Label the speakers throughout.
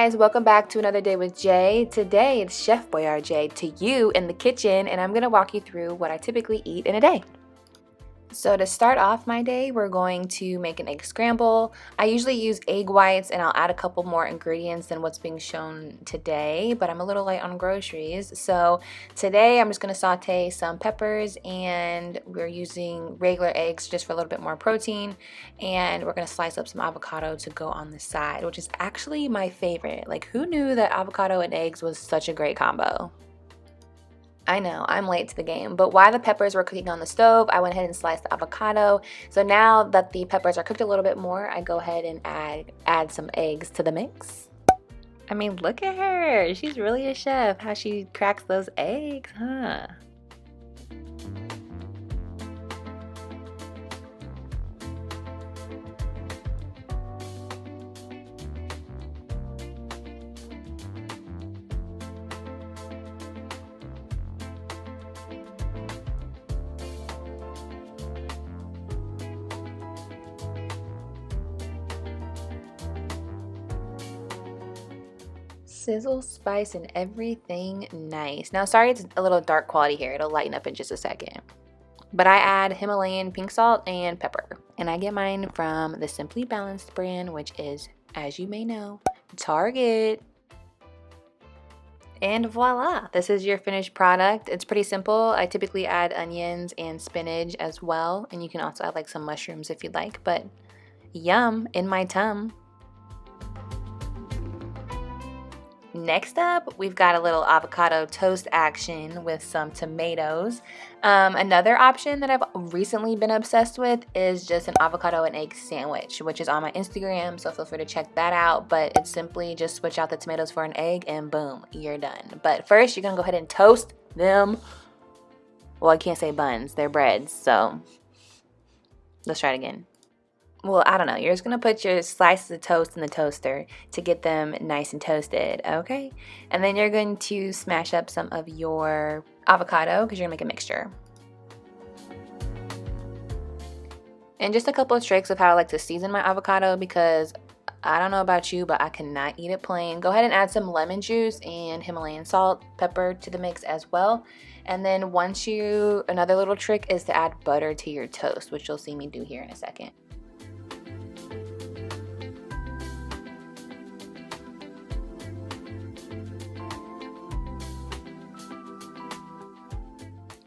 Speaker 1: guys, welcome back to another day with Jay. Today it's Chef Boyard Jay to you in the kitchen, and I'm gonna walk you through what I typically eat in a day. So to start off my day, we're going to make an egg scramble. I usually use egg whites and I'll add a couple more ingredients than what's being shown today, but I'm a little light on groceries. So today I'm just gonna saute some peppers, and we're using regular eggs just for a little bit more protein. And we're gonna slice up some avocado to go on the side, which is actually my favorite. Like, who knew that avocado and eggs was such a great combo? I know, I'm late to the game, but while the peppers were cooking on the stove, I went ahead and sliced the avocado. So now that the peppers are cooked a little bit more, I go ahead and add some eggs to the mix. I mean, look at her. She's really a chef. How she cracks those eggs, huh? Sizzle, spice, and everything nice. Now, sorry it's a little dark quality here. It'll lighten up in just a second. But I add Himalayan pink salt and pepper. And I get mine from the Simply Balanced brand, which is, as you may know, Target. And voila, this is your finished product. It's pretty simple. I typically add onions and spinach as well. And you can also add like some mushrooms if you'd like, but yum in my tum. Next up, we've got a little avocado toast action with some tomatoes. Another option that I've recently been obsessed with is just an avocado and egg sandwich, which is on my Instagram, so feel free to check that out. But it's simply just switch out the tomatoes for an egg and boom, you're done. But first, you're gonna go ahead and toast them. Well, I can't say buns, they're breads, so let's try it again. Well, I don't know. You're just going to put your slices of toast in the toaster to get them nice and toasted, okay? And then you're going to smash up some of your avocado because you're going to make a mixture. And just a couple of tricks of how I like to season my avocado, because I don't know about you, but I cannot eat it plain. Go ahead and add some lemon juice and Himalayan salt, pepper to the mix as well. And then another little trick is to add butter to your toast, which you'll see me do here in a second.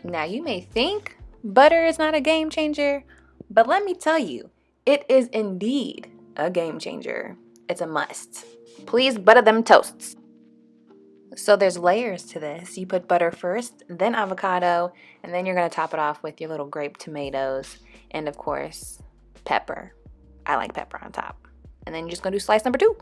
Speaker 1: Now, you may think butter is not a game changer, but let me tell you, it is indeed a game changer. It's a must. Please butter them toasts. So there's layers to this. You put butter first, then avocado, and then you're going to top it off with your little grape tomatoes and, of course, pepper. I like pepper on top. And then you're just going to do slice number 2.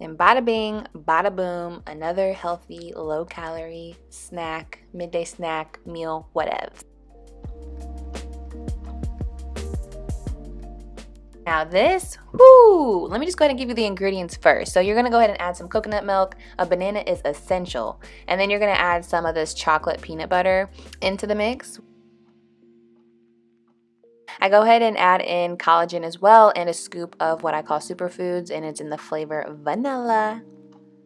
Speaker 1: And bada bing, bada boom, another healthy, low calorie snack, midday snack, meal, whatever. Now this, let me just go ahead and give you the ingredients first. So you're gonna go ahead and add some coconut milk. A banana is essential. And then you're gonna add some of this chocolate peanut butter into the mix. I go ahead and add in collagen as well, and a scoop of what I call superfoods, and it's in the flavor vanilla.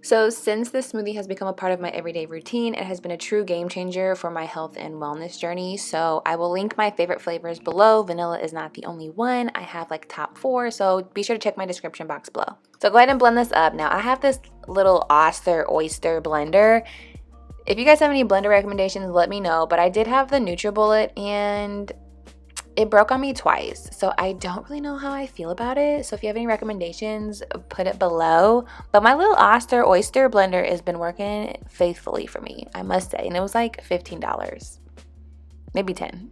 Speaker 1: So since this smoothie has become a part of my everyday routine, it has been a true game changer for my health and wellness journey. So I will link my favorite flavors below. Vanilla is not the only one. I have like top 4, so be sure to check my description box below. So go ahead and blend this up. Now I have this little oyster blender. If you guys have any blender recommendations, let me know. But I did have the NutriBullet, and it broke on me twice, so I don't really know how I feel about it. So if you have any recommendations, put it below. But my little oyster blender has been working faithfully for me, I must say. And it was like $15, maybe 10.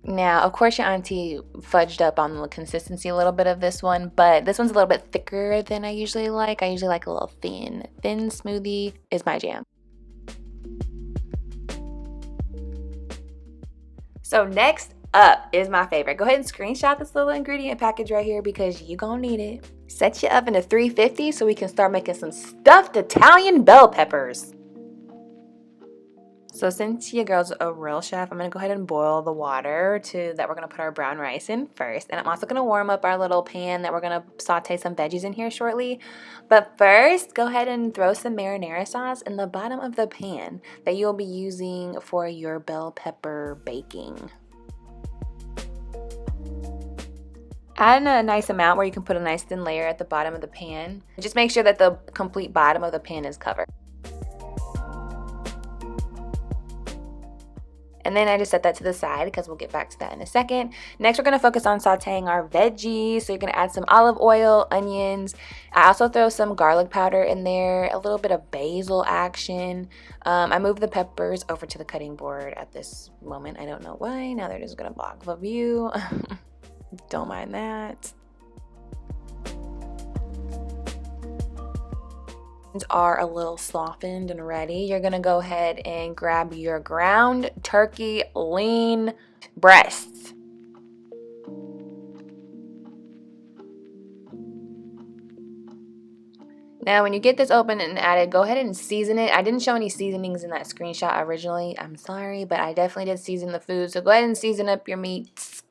Speaker 1: Now, of course, your auntie fudged up on the consistency a little bit of this one, but this one's a little bit thicker than I usually like. I usually like a little thin smoothie is my jam. So next up is my favorite. Go ahead and screenshot this little ingredient package right here because you're gonna need it. Set your oven to 350 so we can start making some stuffed Italian bell peppers. So since your girl's a real chef, I'm going to go ahead and boil the water that we're going to put our brown rice in first. And I'm also going to warm up our little pan that we're going to saute some veggies in here shortly. But first, go ahead and throw some marinara sauce in the bottom of the pan that you'll be using for your bell pepper baking. Add a nice amount where you can put a nice thin layer at the bottom of the pan. Just make sure that the complete bottom of the pan is covered. And then I just set that to the side because we'll get back to that in a second. Next, we're going to focus on sauteing our veggies. So you're going to add some olive oil, onions. I also throw some garlic powder in there, a little bit of basil action. I move the peppers over to the cutting board at this moment. I don't know why. Now they're just going to block the view. Don't mind that. Are a little softened and ready, you're gonna go ahead and grab your ground turkey lean breasts. Now when you get this open and added, go ahead and season it. I didn't show any seasonings in that screenshot originally, I'm sorry, but I definitely did season the food, so go ahead and season up your meats.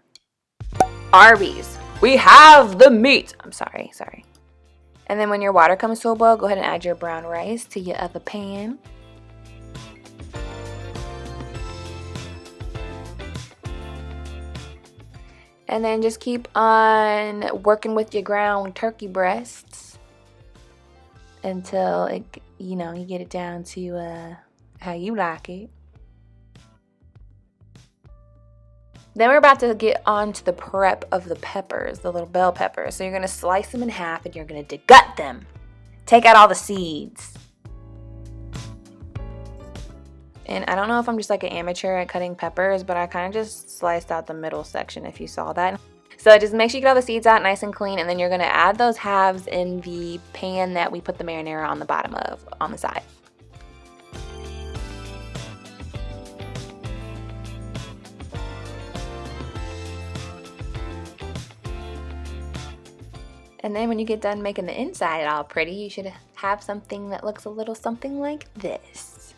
Speaker 1: Arby's, we have the meat. I'm sorry. And then when your water comes to a boil, go ahead and add your brown rice to your other pan. And then just keep on working with your ground turkey breasts until you get it down to how you like it. Then we're about to get on to the prep of the peppers, the little bell peppers. So you're going to slice them in half and you're going to degut them. Take out all the seeds. And I don't know if I'm just like an amateur at cutting peppers, but I kind of just sliced out the middle section if you saw that. So just make sure you get all the seeds out nice and clean, and then you're going to add those halves in the pan that we put the marinara on the bottom of, on the side. And then when you get done making the inside all pretty, you should have something that looks a little something like this.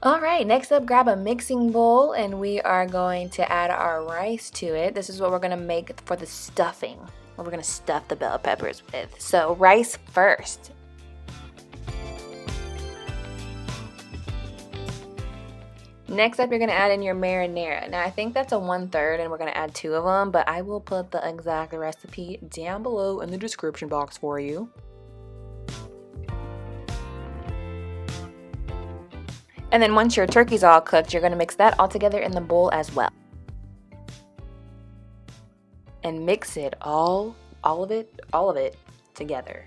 Speaker 1: All right, next up, grab a mixing bowl and we are going to add our rice to it. This is what we're gonna make for the stuffing, what we're gonna stuff the bell peppers with. So rice first. Next up, you're going to add in your marinara. Now, I think that's a 1/3 and we're going to add 2 of them, but I will put the exact recipe down below in the description box for you. And then once your turkey's all cooked, you're going to mix that all together in the bowl as well. And mix it all of it together.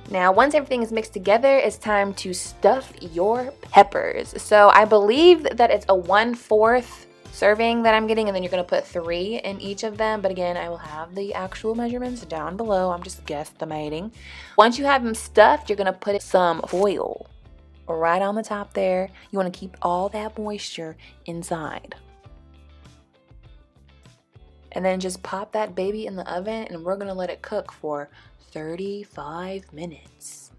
Speaker 1: Now, once everything is mixed together, it's time to stuff your peppers. So I believe that it's a 1/4 serving that I'm getting, and then you're gonna put 3 in each of them. But again, I will have the actual measurements down below. I'm just guesstimating. Once you have them stuffed, you're gonna put some foil right on the top there. You wanna keep all that moisture inside. And then just pop that baby in the oven, and we're gonna let it cook for 35 minutes.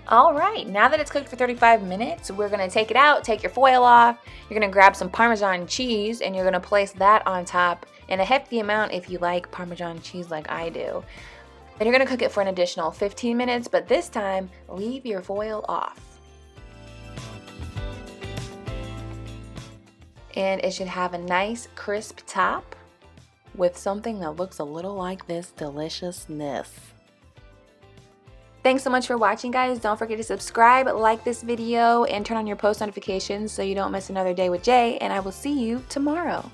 Speaker 1: All right, now that it's cooked for 35 minutes, we're gonna take it out, take your foil off. You're gonna grab some Parmesan cheese and you're gonna place that on top in a hefty amount if you like Parmesan cheese like I do. Then you're gonna cook it for an additional 15 minutes, but this time, leave your foil off. And it should have a nice crisp top with something that looks a little like this deliciousness. Thanks so much for watching, guys. Don't forget to subscribe, like this video, and turn on your post notifications so you don't miss another day with Jay, and I will see you tomorrow.